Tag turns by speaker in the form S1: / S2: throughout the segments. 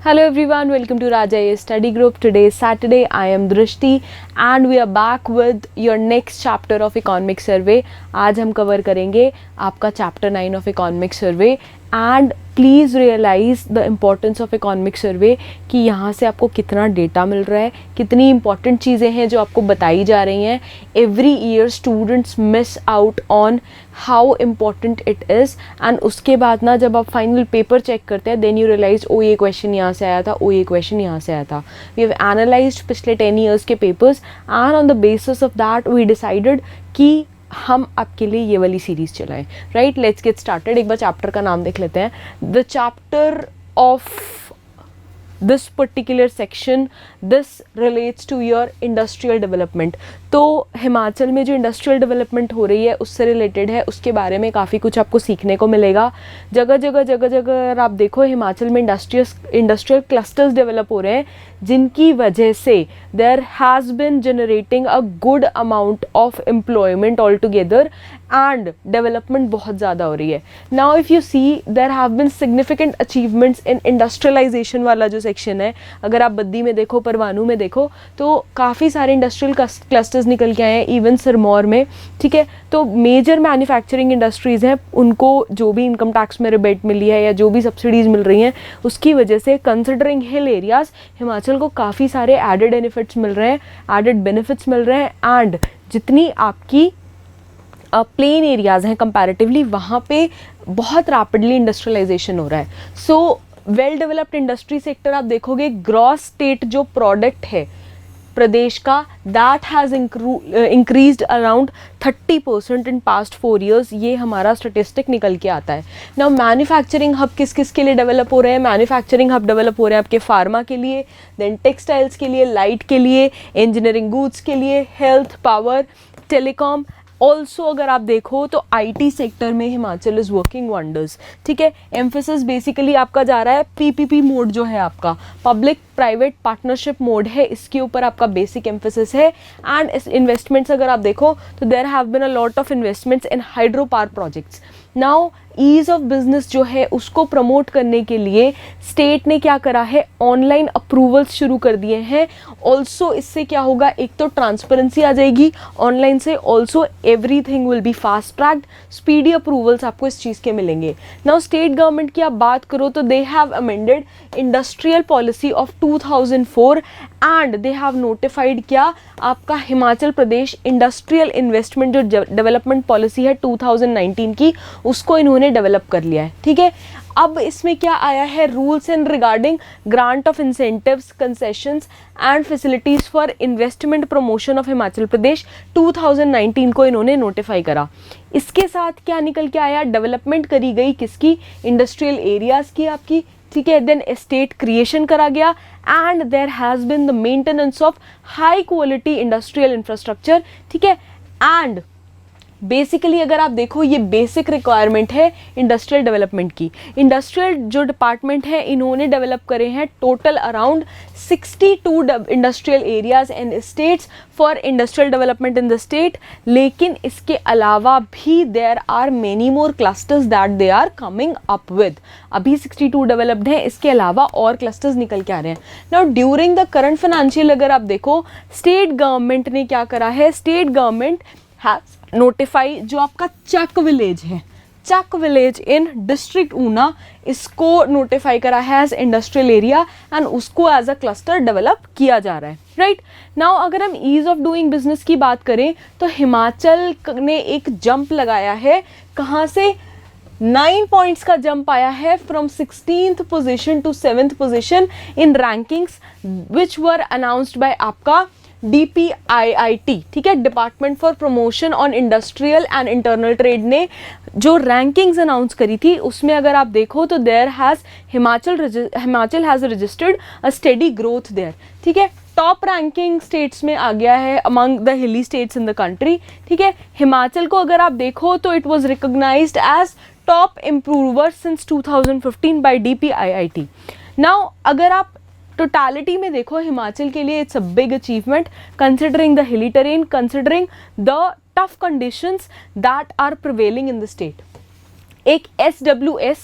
S1: Hello everyone, welcome to Raja A Study Group. Today is Saturday. I am Drishti and we are back with your next chapter of Economic Survey. आज हम cover करेंगे आपका chapter 9 of economic survey and please realise the importance of economic survey कि यहाँ से आपको कितना data मिल रहा है, कितनी इंपॉर्टेंट चीज़ें हैं जो आपको बताई जा रही हैं. Every year students miss out on how important it is and उसके बाद ना जब आप फाइनल पेपर चेक करते हैं देन यू रियलाइज ओ ये क्वेश्चन यहाँ से आया था, ओ ये क्वेश्चन यहाँ से आया था. वी हैव एनालाइज्ड पिछले 10 ईयर्स के papers and on the basis of that we decided कि हम आपके लिए ये वाली सीरीज़ चलाएं. Right, let's get started. एक बार चैप्टर का नाम देख लेते हैं. The chapter of this particular section this relates to your industrial development. तो हिमाचल में जो इंडस्ट्रियल डेवलपमेंट हो रही है उससे रिलेटेड है, उसके बारे में काफ़ी कुछ आपको सीखने को मिलेगा. जगह जगह अगर आप देखो हिमाचल में इंडस्ट्रियल क्लस्टर्स डेवलप हो रहे हैं जिनकी वजह से there has been generating a good amount of employment all together and development बहुत ज़्यादा हो रही है. Now if you see there have been significant achievements in industrialisation वाला जो सेक्शन है, अगर आप बद्दी में देखो, परवाणू में देखो तो काफ़ी सारे इंडस्ट्रियल क्लस्टर्स निकल के आए हैं, इवन सिरमौर में. ठीक है, तो मेजर मैन्युफैक्चरिंग इंडस्ट्रीज़ हैं, उनको जो भी इनकम टैक्स में रिबेट मिली है या जो भी सब्सिडीज़ मिल रही हैं उसकी वजह से कंसिडरिंग हिल एरियाज़ हिमाचल को काफ़ी सारे एडेड बेनिफिट्स मिल रहे हैं एंड जितनी आपकी प्लेन एरियाज़ हैं कंपैरेटिवली वहाँ पे बहुत रैपिडली इंडस्ट्रियलाइजेशन हो रहा है. So well developed industry sector आप देखोगे ग्रॉस स्टेट जो प्रोडक्ट है प्रदेश का that has increased around 30% in past 4 years. ये हमारा स्टेटिस्टिक निकल के आता है. नाउ मैन्युफैक्चरिंग हब किस किस के लिए डेवलप हो रहे हैं? मैन्युफैक्चरिंग हब डेवलप हो रहे हैं आपके फार्मा के लिए, देन टेक्सटाइल्स के लिए, लाइट के लिए, इंजीनियरिंग गुड्स के लिए, हेल्थ, पावर, टेलीकॉम. ऑल्सो अगर आप देखो तो आईटी सेक्टर में हिमाचल इज़ वर्किंग वंडर्स. ठीक है, एम्फेसिस बेसिकली आपका जा रहा है पीपीपी मोड जो है आपका पब्लिक प्राइवेट पार्टनरशिप मोड है, इसके ऊपर आपका बेसिक एम्फेसिस है. एंड इस इन्वेस्टमेंट्स अगर आप देखो तो there have been a lot of investments in hydro power projects. Now ease of business जो है उसको प्रमोट करने के लिए स्टेट ने क्या करा है, ऑनलाइन अप्रूवल्स शुरू कर दिए हैं. ऑल्सो इससे क्या होगा, एक तो ट्रांसपेरेंसी आ जाएगी ऑनलाइन से, also everything will be fast tracked, speedy approvals आपको इस चीज़ के मिलेंगे. नाउ स्टेट गवर्नमेंट की आप बात करो तो they have amended industrial policy of 2004 and they have notified क्या आपका हिमाचल प्रदेश इंडस्ट्रियल इन्वेस्टमेंट जो डेवलपमेंट पॉलिसी है 2019 की उसको इन्होंने डेवलप कर लिया है. ठीक है, अब इसमें क्या आया है, rules and regarding grant of incentives, concessions and facilities for investment promotion of Himachal Pradesh 2019 को इन्होंने नोटिफाई करा. इसके साथ क्या निकल के आया, डेवलपमेंट करी गई किसकी, इंडस्ट्रियल एरियाज़ की आपकी. ठीक है, देन एस्टेट क्रिएशन करा गया and there has been the maintenance of high quality industrial infrastructure. ठीक है, एंड बेसिकली अगर आप देखो ये बेसिक रिक्वायरमेंट है इंडस्ट्रियल डेवलपमेंट की. इंडस्ट्रियल जो डिपार्टमेंट है इन्होंने डेवलप करे हैं total around 62 industrial areas and states for industrial development in the state. लेकिन इसके अलावा भी there are many more clusters that they are coming up with. अभी 62 डेवलप्ड हैं, इसके अलावा और क्लस्टर्स निकल के आ रहे हैं. Now during the current financial अगर आप देखो स्टेट गवर्नमेंट ने क्या करा है, स्टेट गवर्नमेंट हैज नोटिफाई जो आपका चक विलेज है, चक विलेज इन डिस्ट्रिक्ट ऊना, इसको नोटिफाई करा है एज इंडस्ट्रियल एरिया एंड उसको एज अ क्लस्टर डेवलप किया जा रहा है. राइट, नाउ अगर हम ईज ऑफ डूइंग बिजनेस की बात करें तो हिमाचल ने एक जंप लगाया है. कहाँ से, 9 पॉइंट्स का जंप आया है from 16th position to 7th position in rankings which were announced by आपका DPIIT. ठीक है, department for promotion on industrial and internal trade ने जो रैंकिंग्स अनाउंस करी थी उसमें अगर आप देखो तो there has Himachal has registered a steady growth there. ठीक है, टॉप रैंकिंग स्टेट्स में आ गया है among the hilly states in the country. ठीक है, हिमाचल को अगर आप देखो तो it was recognised as top improver since 2015 by DPIIT. Now अगर आप टोटालिटी में देखो हिमाचल के लिए it's a big achievement considering the hilly terrain, considering the tough conditions that are prevailing in the state. एक SWS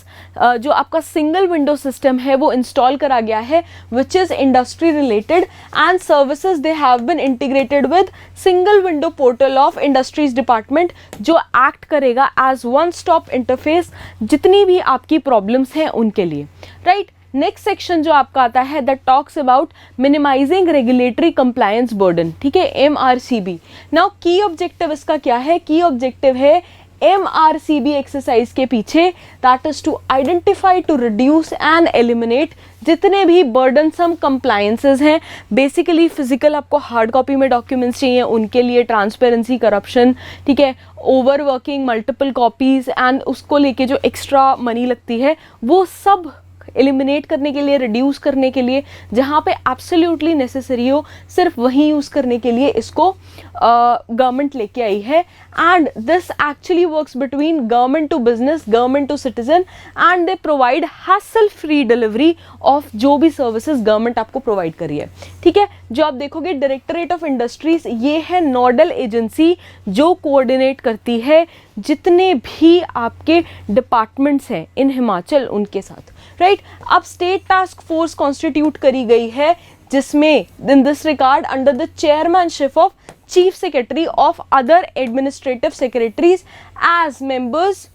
S1: जो आपका सिंगल विंडो सिस्टम है वो इंस्टॉल करा गया है, which is industry related, and services they have been integrated with single window portal of industries department, जो act करेगा एज वन स्टॉप इंटरफेस जितनी भी आपकी प्रॉब्लम्स हैं उनके लिए, राइट। नेक्स्ट सेक्शन जो आपका आता है that talks about minimising regulatory compliance burden, ठीक है, MRCB। नाउ की ऑब्जेक्टिव इसका क्या है? की ऑब्जेक्टिव है MRCB एक्सरसाइज के पीछे, that is to identify, to reduce and eliminate जितने भी बर्डनसम कंप्लायंसेस हैं, बेसिकली फिजिकल आपको हार्ड कॉपी में डॉक्यूमेंट्स चाहिए उनके लिए, ट्रांसपेरेंसी, करप्शन, ठीक है, over working, multiple copies and उसको लेके जो एक्स्ट्रा मनी लगती है वो सब एलिमिनेट करने के लिए, रिड्यूस करने के लिए, जहाँ पे एब्सोल्युटली नेसेसरी हो सिर्फ वहीं यूज़ करने के लिए इसको गवर्नमेंट लेके आई है। And this actually works between government to business, government to citizen, and they provide hassle free delivery of जो भी सर्विसेज गवर्नमेंट आपको प्रोवाइड करी है, ठीक है। जो आप देखोगे डायरेक्टरेट ऑफ इंडस्ट्रीज, ये है नोडल एजेंसी जो कोऑर्डिनेट करती है जितने भी आपके डिपार्टमेंट्स हैं इन हिमाचल उनके साथ, राइट। अब स्टेट टास्क फोर्स कॉन्स्टिट्यूट करी गई है जिसमें in this regard under the chairmanship of chief secretary of other administrative secretaries as members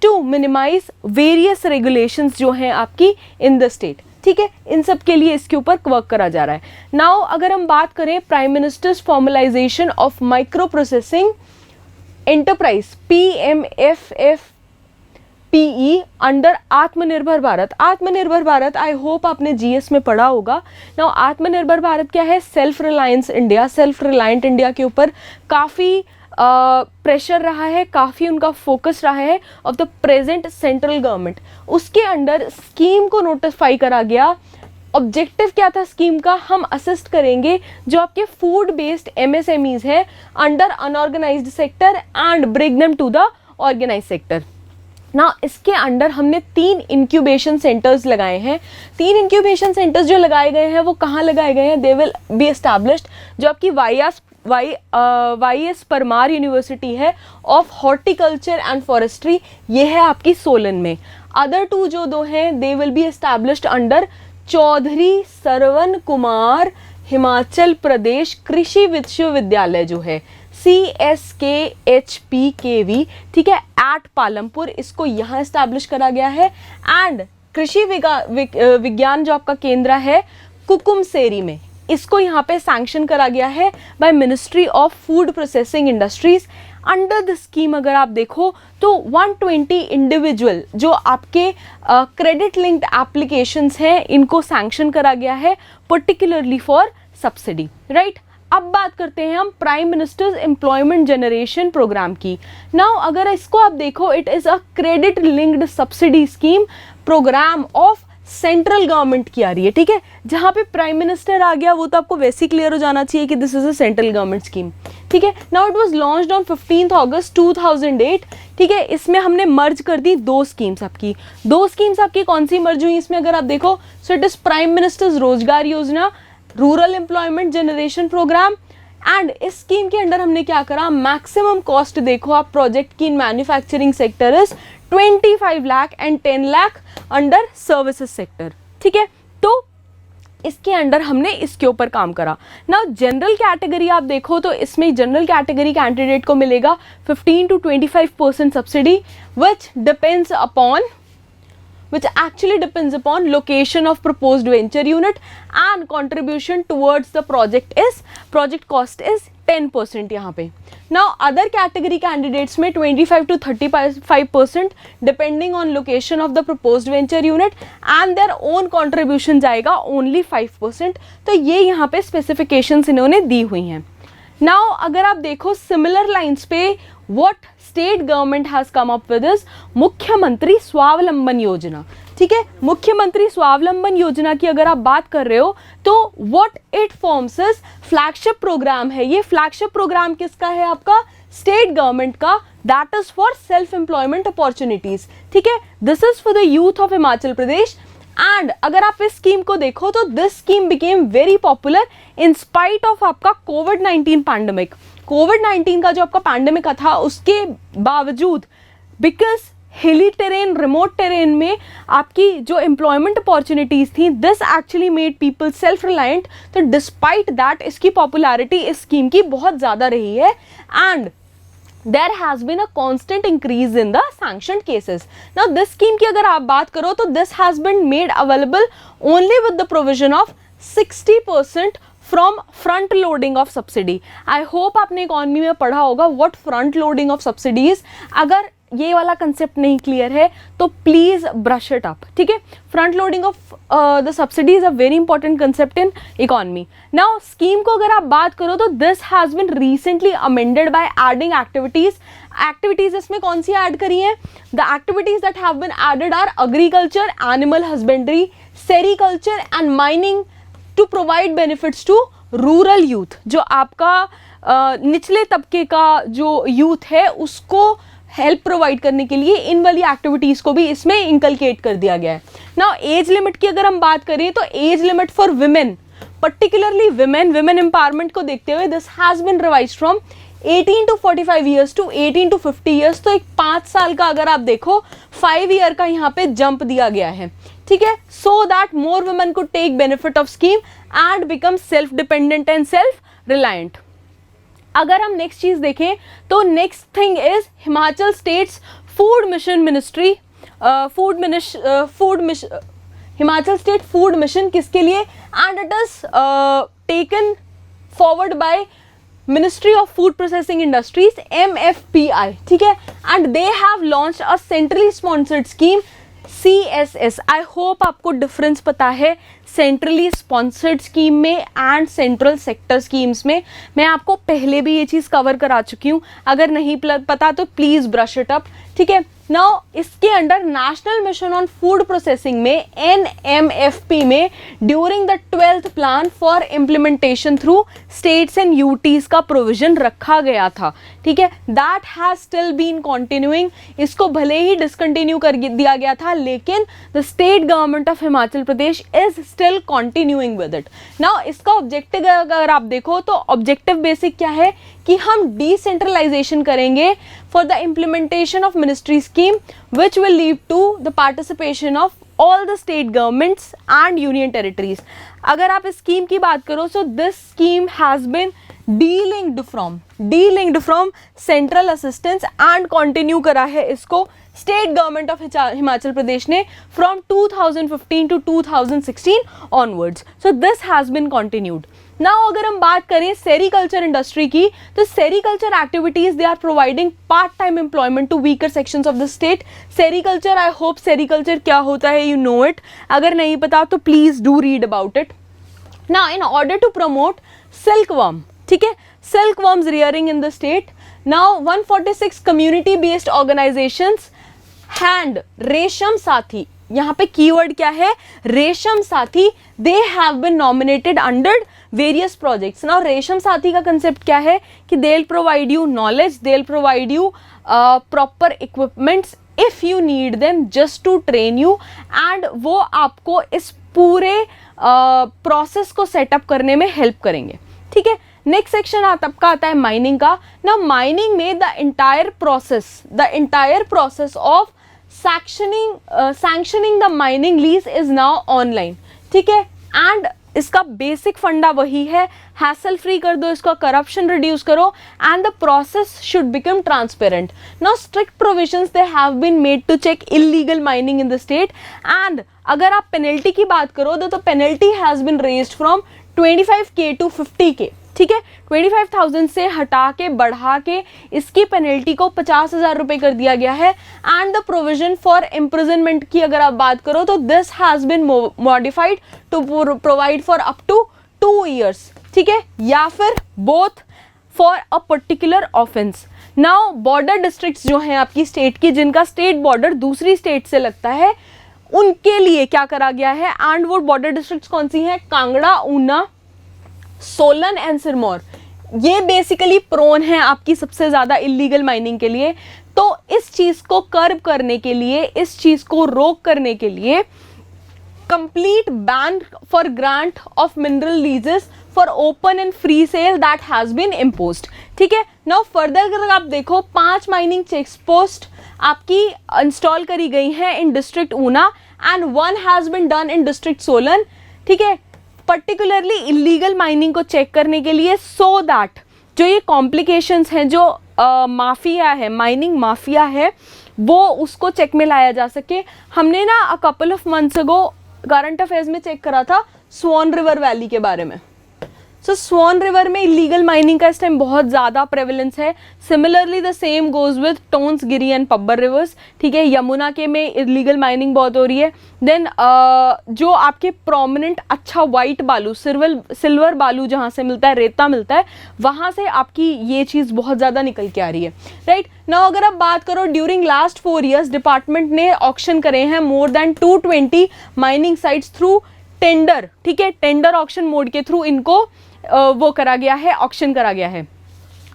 S1: to minimise various regulations जो हैं आपकी इन द स्टेट, ठीक है। इन सब के लिए इसके ऊपर वर्क करा जा रहा है। नाउ अगर हम बात करें prime ministers formalisation of micro processing enterprise, PMFFPE under आत्मनिर्भर भारत। आत्मनिर्भर भारत आई होप आपने GS में पढ़ा होगा। नाउ आत्मनिर्भर भारत क्या है? Self reliance India, self reliant India के ऊपर काफ़ी प्रेशर रहा है, काफ़ी उनका फोकस रहा है of the present central government. उसके अंडर स्कीम को नोटिफाई करा गया। ऑब्जेक्टिव क्या था स्कीम का? हम असिस्ट करेंगे जो आपके फूड बेस्ड MSMEs है under unorganised sector and bring them to the organised sector. ना इसके अंडर हमने 3 इंक्यूबेशन सेंटर्स लगाए हैं। 3 इंक्यूबेशन सेंटर्स जो लगाए गए हैं वो कहाँ लगाए गए हैं? दे विल बी एस्टैब्लिश्ड जो आपकी YS परमार यूनिवर्सिटी है ऑफ हॉर्टिकल्चर एंड फॉरेस्ट्री, ये है आपकी सोलन में। अदर 2 जो 2 हैं they will be established under Chaudhary Sarwan Kumar Himachal Pradesh Krishi Vishwavidyalaya जो है CSKHPKV, ठीक है, एट पालमपुर, इसको यहाँ एस्टैब्लिश करा गया है। एंड कृषि विज्ञान जो आपका केंद्र है कुकुमसेरी में, इसको यहाँ पे सैंक्शन करा गया है bye ministry of food processing industries. Under the scheme अगर आप देखो तो 120 इंडिविजुअल जो आपके क्रेडिट लिंक्ड एप्लीकेशंस हैं इनको सैंक्शन करा गया है पर्टिकुलरली फॉर सब्सिडी, राइट। अब बात करते हैं हम prime minister's employment generation programme की। नाउ अगर इसको आप देखो, it is a credit linked subsidy scheme programme of central government की आ रही है, ठीक है। जहाँ पे प्राइम मिनिस्टर आ गया वो तो आपको वैसे ही क्लियर हो जाना चाहिए कि this is a central government scheme, ठीक है। Now it was launched on 15 अगस्त 2008, ठीक है। इसमें हमने मर्ज कर दी 2 स्कीम्स आपकी। 2 स्कीम्स आपकी कौन सी मर्ज हुई इसमें अगर आप देखो? So it is prime minister's Rozgar Yojana, rural employment generation programme. And इस स्कीम के अंडर हमने क्या करा? मैक्सिमम कॉस्ट देखो आप प्रोजेक्ट की in manufacturing sector is 25 lakh and 10 lakh under services sector, ठीक है। तो इसके अंडर हमने इसके ऊपर काम करा। ना जनरल कैटेगरी आप देखो तो इसमें जनरल कैटेगरी कैंडिडेट को मिलेगा 15 to 25% subsidy which actually depends upon location of proposed venture unit and contribution towards the project cost is 10% यहाँ पे। Now other category candidates में 25 to 35% depending on location of the proposed venture unit and their own contribution जाएगा only 5%। तो ये यहाँ पे specifications इन्होंने दी हुई हैं। Now अगर आप देखो similar lines पे what state government has come up with is मुख्यमंत्री स्वावलंबन योजना, ठीक है। मुख्यमंत्री स्वावलंबन योजना की अगर आप बात कर रहे हो तो what it forms is flagship programme है। ये फ्लैगशिप प्रोग्राम किसका है? आपका स्टेट गवर्नमेंट का, that is for self employment opportunities, ठीक है। This is for the youth of Himachal Pradesh. And अगर आप इस स्कीम को देखो तो this scheme became very popular in spite of आपका कोविड-19 पैंडेमिक। कोविड-19 का जो आपका पैंडेमिक था उसके बावजूद, बिकॉज हिली टेरेन, रिमोट टेरेन में आपकी जो एम्प्लॉयमेंट अपॉर्चुनिटीज़ थी, this actually made people self reliant. तो डिस्पाइट दैट इसकी पॉपुलैरिटी इस स्कीम की बहुत ज़्यादा रही है, and there has been a constant increase in the sanctioned cases. Now this scheme की अगर आप बात करो तो this has been made available only with the provision of 60% from front loading of subsidy. I hope आपने economy में पढ़ा होगा what front loading of subsidies. अगर ये वाला कंसेप्ट नहीं क्लियर है तो प्लीज ब्रश इट अप, ठीक है। Front loading of the subsidy is a very important concept in economy. Now scheme को अगर आप बात करो तो this has been recently amended by adding activities इसमें कौन सी ऐड करी हैं? The activities that have been added are agriculture, animal husbandry, sericulture and mining to provide benefits to rural youth. जो आपका निचले तबके का जो यूथ है उसको हेल्प प्रोवाइड करने के लिए इन वाली एक्टिविटीज़ को भी इसमें इंकलकेट कर दिया गया है। नाउ एज लिमिट की अगर हम बात करें तो age limit for women, particularly women empowerment को देखते हुए this has been revised from 18 to 45 years to 18 to 50 years. तो एक 5 साल का अगर आप देखो 5 ईयर का यहाँ पे जंप दिया गया है, ठीक है, so that more women could take benefit of scheme and become self dependent and self reliant. अगर हम नेक्स्ट चीज देखें तो next thing is Himachal state's food mission ministry, Himachal state food mission किसके लिए? And it is taken forward by ministry of food processing industries MFPI, ठीक है, and they have launched a centrally sponsored scheme CSS। I hope आपको difference पता है centrally sponsored scheme में and central sector schemes में। मैं आपको पहले भी ये चीज़ कवर करा चुकी हूँ, अगर नहीं पता तो प्लीज़ ब्रश इट अप, ठीक है। नाउ इसके under national mission on food processing में NMFP में during the 12th plan for implementation through states and UTs का प्रोविजन रखा गया था, ठीक है। That has still been continuing. इसको भले ही डिसकंटिन्यू कर दिया गया था लेकिन the state government of Himachal Pradesh is still continuing with it. Now इसका ऑब्जेक्टिव अगर आप देखो तो ऑब्जेक्टिव बेसिक क्या है कि हम डिसेंट्रलाइजेशन करेंगे for the implementation of ministry scheme which will lead to the participation of all the state governments and union territories. अगर आप इस स्कीम की बात करो so this scheme has been delinked from central assistance and continue करा है इसको state government of Himachal Pradesh ने from 2015 to 2016 onwards. So this has been continued. Now अगर हम बात करें सेरिकल्चर इंडस्ट्री की तो sericulture activities they are providing part time employment to weaker sections of the state. Sericulture, I hope sericulture क्या होता है यू नो इट, अगर नहीं पता तो please do read about it. Now in order to promote silkworm, ठीक है, silkworms rearing in the state, now 146 community based organisations hand Resham Sathi, यहाँ पे कीवर्ड क्या है? Resham Sathi, they have been nominated under various projects. Now Resham Sathi का कंसेप्ट क्या है कि they will provide you knowledge, they will provide you proper equipments if you need them just to train you, and वो आपको इस पूरे प्रोसेस को सेटअप करने में हेल्प करेंगे, ठीक है। नेक्स्ट सेक्शन आपका आता है माइनिंग का। ना माइनिंग में the entire process of sanctioning the mining lease is now online, ठीक है, एंड इसका बेसिक फंडा वही है, हैसल फ्री कर दो इसको, करप्शन रिड्यूस करो and the process should become transparent. Now strict provisions they have been made to check illegal mining in the state, and अगर आप पेनल्टी की बात करो तो penalty has been raised from 25K to 50K, ठीक है, 25,000 से हटा के बढ़ा के इसकी पेनल्टी को 50,000 रुपये कर दिया गया है। And the provision for imprisonment की अगर आप बात करो तो this has been modified to provide for up to 2 years, ठीक है, या फिर both for a particular offence. Now border districts जो हैं आपकी स्टेट की, जिनका स्टेट बॉर्डर दूसरी स्टेट से लगता है, उनके लिए क्या करा गया है, एंड वो बॉर्डर डिस्ट्रिक्ट्स कौन सी हैं? कांगड़ा, ऊना, सोलन एंड सिरमौर। ये बेसिकली प्रोन है आपकी सबसे ज्यादा इलीगल माइनिंग के लिए। तो इस चीज को कर्ब करने के लिए, इस चीज को रोक करने के लिए complete ban for grant of mineral leases for open and free sale that has been imposed, ठीक है। नाउ फर्दर अगर आप देखो 5 माइनिंग चेक पोस्ट आपकी इंस्टॉल करी गई हैं in district Una and 1 has been done in district Solan, ठीक है, पर्टिकुलरली इलीगल माइनिंग को चेक करने के लिए, सो दैट जो ये कॉम्प्लिकेशंस हैं, जो माफिया है, माइनिंग माफिया है, वो उसको चेक में लाया जा सके। हमने ना a couple of months ago current affairs में चेक करा था स्वान रिवर वैली के बारे में। सो स्वान रिवर में इलीगल माइनिंग का इस टाइम बहुत ज़्यादा प्रेवलेंस है। Similarly the same goes with Tons Giri and Pabbar rivers, ठीक है, यमुना के में इलीगल माइनिंग बहुत हो रही है। देन जो आपके प्रोमिनेंट अच्छा वाइट बालू, सिल्वर बालू जहाँ से मिलता है, रेता मिलता है, वहाँ से आपकी ये चीज़ बहुत ज़्यादा निकल के आ रही है, राइट। नाउ अगर आप बात करो ड्यूरिंग लास्ट 4 years डिपार्टमेंट ने ऑक्शन करे हैं more than 220 mining sites through tender, ठीक है, टेंडर ऑक्शन मोड के थ्रू इनको वो करा गया है, ऑक्शन करा गया है।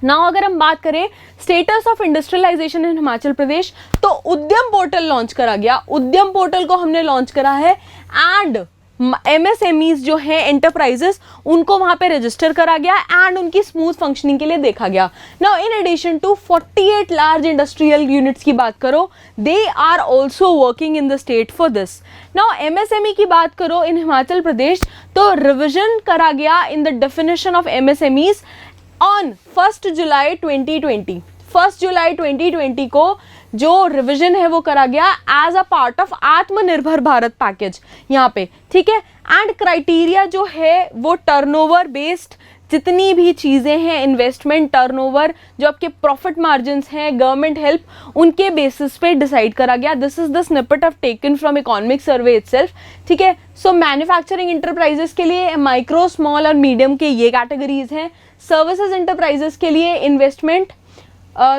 S1: नाउ अगर हम बात करें स्टेटस ऑफ इंडस्ट्रियलाइजेशन इन हिमाचल प्रदेश, तो उद्यम पोर्टल लॉन्च करा गया। उद्यम पोर्टल को हमने लॉन्च करा है एंड MSMEs जो है एंटरप्राइजेस, उनको वहां पे रजिस्टर करा गया एंड उनकी स्मूथ फंक्शनिंग के लिए देखा गया। Now in addition to 48 large industrial units की बात करो, they are also working in the state for this. Now MSME की बात करो इन हिमाचल प्रदेश, तो रिविजन करा गया in the definition of MSMEs on 1 जुलाई 2020। 1 जुलाई 2020 को जो रिवीजन है वो करा गया एज अ पार्ट ऑफ आत्मनिर्भर भारत पैकेज यहाँ पे, ठीक है। एंड क्राइटेरिया जो है वो टर्नओवर बेस्ड, जितनी भी चीज़ें हैं, इन्वेस्टमेंट, टर्नओवर, जो आपके प्रॉफिट मार्जिन्स हैं, गवर्नमेंट हेल्प, उनके बेसिस पे डिसाइड करा गया। This is the snippet of taken from economic survey itself, ठीक है। सो मैन्युफैक्चरिंग इंटरप्राइजेस के लिए माइक्रो, स्मॉल और मीडियम के ये कैटेगरीज हैं। सर्विसेज इंटरप्राइजेस के लिए investment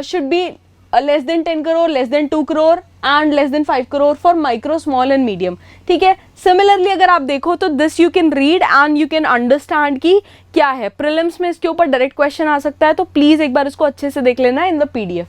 S1: should be less than 10 crore, less than 2 crore and less than 5 crore for micro, small and medium, ठीक है। सिमिलरली अगर आप देखो तो this you can read and you can understand कि क्या है। प्रीलिम्स में इसके ऊपर डायरेक्ट क्वेश्चन आ सकता है, तो प्लीज एक बार इसको अच्छे से देख लेना in the PDF,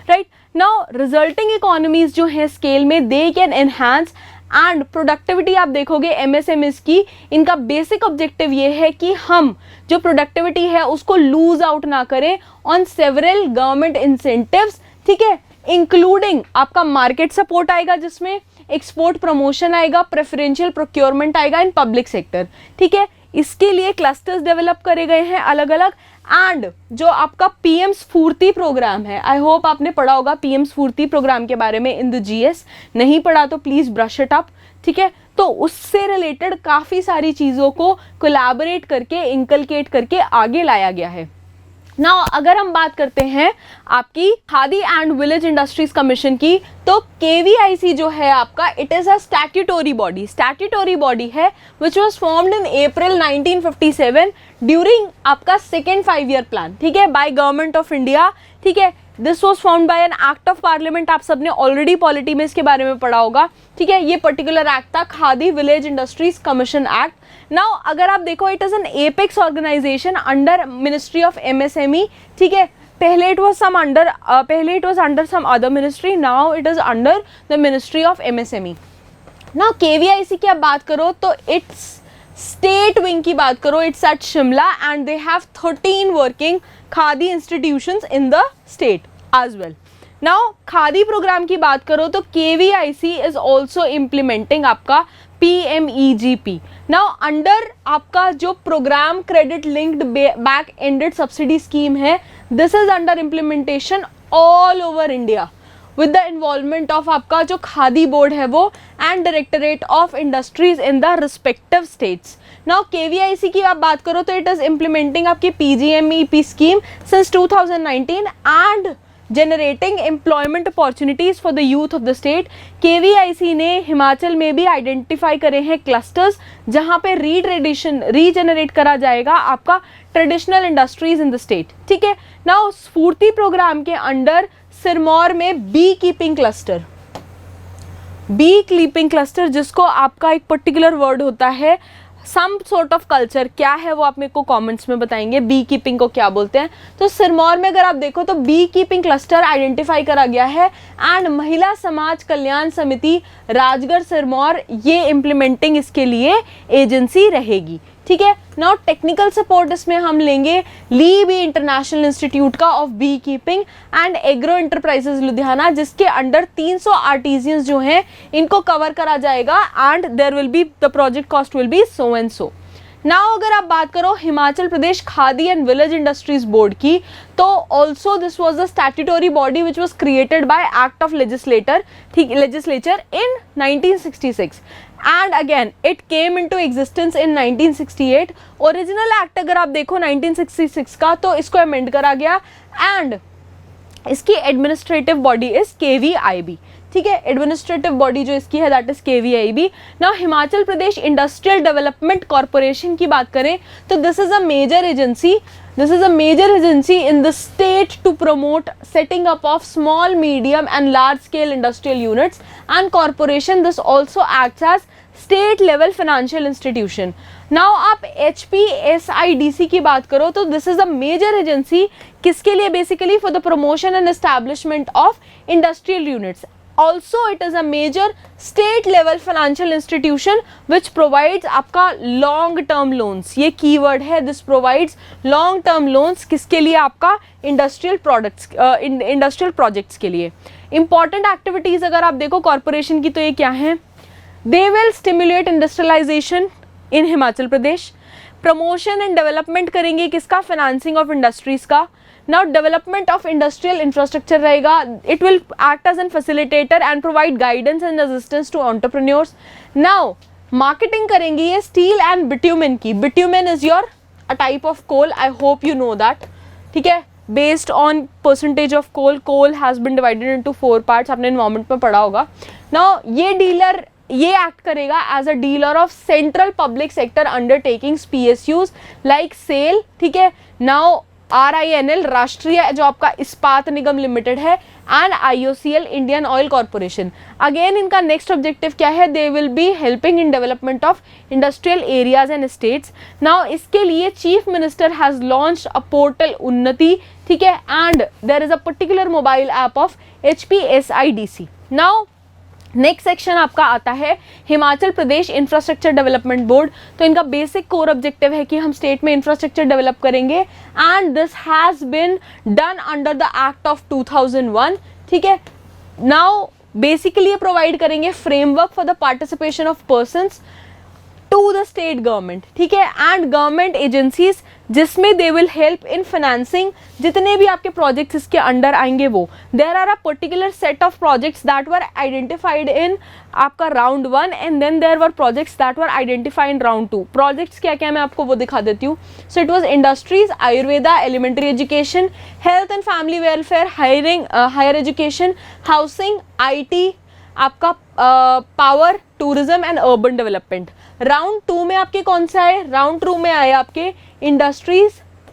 S1: right. Now resulting economies जो है स्केल में, they can enhance and productivity आप देखोगे MSMEs की, इनका बेसिक ऑब्जेक्टिव ये है कि हम जो प्रोडक्टिविटी है उसको लूज आउट ना करें ऑन सेवरल गवर्नमेंट इंसेंटिव्स, ठीक है, इंक्लूडिंग आपका मार्केट सपोर्ट आएगा, जिसमें एक्सपोर्ट प्रमोशन आएगा, प्रेफरेंशियल प्रोक्योरमेंट आएगा इन पब्लिक सेक्टर, ठीक है। इसके लिए क्लस्टर्स डेवलप करे गए हैं अलग अलग। एंड जो आपका PM स्फूर्ति प्रोग्राम है, आई होप आपने पढ़ा होगा PM स्फूर्ति प्रोग्राम के बारे में इन द GS, नहीं पढ़ा तो प्लीज ब्रश इट अप, ठीक है। तो उससे रिलेटेड काफ़ी सारी चीज़ों को कोलैबोरेट करके, इंकलकेट करके आगे लाया गया है। नाउ अगर हम बात करते हैं आपकी khadi and village industries commission की, तो KVIC जो है आपका, इट इज अ स्टैट्यूटोरी बॉडी है which was formed in April 1957 during आपका सेकेंड 5-year प्लान, ठीक है, बाय गवर्नमेंट ऑफ इंडिया, ठीक है। This was formed by an act of parliament, आप सबने ऑलरेडी पॉलिटी में इसके बारे में पढ़ा होगा, ठीक है। ये पर्टिकुलर एक्ट था Khadi village industries commission act. Now अगर आप देखो, it is an apex organisation under ministry of MSME, ठीक है। पहले it was under some other ministry, now it is under the ministry of MSME। Now KVIC की आप बात करो तो इट्स स्टेट विंग की बात करो, it's at Shimla and they have 13 working khadi institutions in the state as well. Now khadi programme की बात करो तो KVIC इज ऑल्सो इम्प्लीमेंटिंग आपका PMEGP। नाउ अंडर आपका जो programme credit linked back ended subsidy scheme है, this is under implementation all over India with the involvement of आपका जो खादी बोर्ड है वो and directorate of industries in the respective states. Now KVIC की आप बात करो तो इट इज इम्प्लीमेंटिंग आपकी PGMEP scheme since 2019 and generating employment opportunities for the youth of the state. KVIC ने हिमाचल में भी आइडेंटिफाई करे हैं क्लस्टर्स जहां पे रीजनरेट करा जाएगा आपका traditional industries in the state, ठीक है। नाउ स्फूर्ति प्रोग्राम के अंडर सिरमौर में बी कीपिंग क्लस्टर, जिसको आपका एक पर्टिकुलर वर्ड होता है, सम सॉर्ट ऑफ कल्चर, क्या है वो आप मेरे को कमेंट्स में बताएंगे, बी कीपिंग को क्या बोलते हैं। तो सिरमौर में अगर आप देखो तो बी कीपिंग क्लस्टर आइडेंटिफाई करा गया है एंड महिला समाज कल्याण समिति राजगढ़ सिरमौर ये इम्प्लीमेंटिंग इसके लिए एजेंसी रहेगी, ठीक है। नाउ टेक्निकल सपोर्ट इसमें हम लेंगे ली बी इंटरनेशनल इंस्टीट्यूट का of bee keeping and agro enterprises Ludhiana, जिसके अंडर 300 आर्टिजियंस जो हैं इनको कवर करा जाएगा and there will be the project cost will be so and so. Now अगर आप बात करो Himachal Pradesh khadi and village industries board की, तो also this was the statutory body which was created by act of legislature in 1966 and again it came into existence in 1968। Original act अगर आप देखो 1966 का, तो इसको अमेंड करा गया एंड इसकी एडमिनिस्ट्रेटिव बॉडी इज KVIB, ठीक है। एडमिनिस्ट्रेटिव बॉडी जो इसकी है that is KVIB। Now Himachal Pradesh industrial development corporation की बात करें तो this is a major agency in the state to promote setting up of small medium and large scale industrial units and corporation. This also acts as state level financial institution. Now आप HPSIDC की बात करो तो this is a major agency किसके लिए, basically for the promotion and establishment of industrial units. Also it is a major state level financial institution which provides आपका long term loans, ये keyword है, this provides long term loans किसके लिए, आपका industrial projects के लिए। important activities अगर आप देखो corporation की तो ये क्या है, they will stimulate industrialization in Himachal Pradesh, promotion and development करेंगे किसका, financing of industries का। Now development of industrial infrastructure रहेगा, it will act as an facilitator and provide guidance and assistance to entrepreneurs. Now marketing करेंगी ये steel and bitumen की। bitumen is your a type of coal, I hope you know that, ठीक है। based on percentage of coal has been divided into 4 parts, आपने environment में पढ़ा होगा। Now ये डीलर ये एक्ट करेगा as a dealer of central public sector undertakings PSUs like SAIL, ठीक है। नाउ RINL राष्ट्रीय जो आपका इस्पात निगम लिमिटेड है and IOCL Indian oil corporation. Again इनका नेक्स्ट ऑब्जेक्टिव क्या है, they will be helping in development of industrial areas and states. Now इसके लिए chief minister has launched a portal Unnati, ठीक है, and there is a particular mobile app of HPSIDC। Now next section आपका आता है Himachal Pradesh infrastructure development board. तो इनका basic core objective है कि हम स्टेट में इंफ्रास्ट्रक्चर डेवलप करेंगे and this has been done under the act of 2001, ठीक है। नाउ बेसिकली ये प्रोवाइड करेंगे framework for the participation of persons to the state government, ठीक है, एंड गवर्नमेंट एजेंसीज, जिसमें they will help in financing जितने भी आपके प्रोजेक्ट्स इसके अंडर आएंगे वो। There are a particular set of projects that were identified in आपका round 1 and then there were projects that were identified in round 2। Projects क्या क्या मैं आपको वो दिखा देती हूँ। So it was industries, Ayurveda, elementary education, health and family welfare, higher education, housing, IT, आपका power, tourism and urban development. Round 2 में आपके कौन सा है, राउंड 2 में आया आपके इंडस्ट्रीज,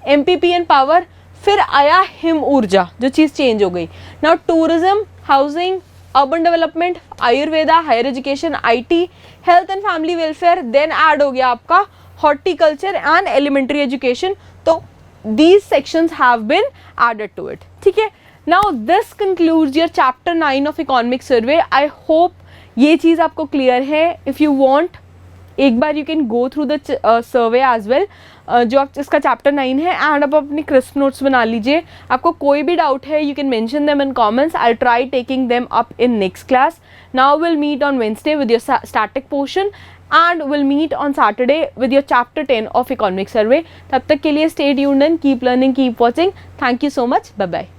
S1: MPP एंड पावर, फिर आया हिम ऊर्जा, जो चीज़ चेंज हो गई। Now tourism, housing, urban development, Ayurveda, higher education, IT, health and family welfare, then add हो गया आपका हॉर्टिकल्चर एंड एलिमेंट्री एजुकेशन। तो these sections have been added to it, ठीक है। Now this concludes your chapter 9 of economic survey. I hope ये चीज़ आपको clear है। इफ़ यू वांट एक बार you can go through the survey as well, जो आप इसका चैप्टर 9 है, एंड आप अपनी क्रिस्प नोट्स बना लीजिए। आपको कोई भी डाउट है you can mention them in comments, I try taking them up in next class. Now will meet on Wednesday with your static portion and we'll meet on Saturday with your chapter 10 of economic survey. तब तक के लिए stay tuned and keep learning, keep watching. Thank you so much. Bye bye.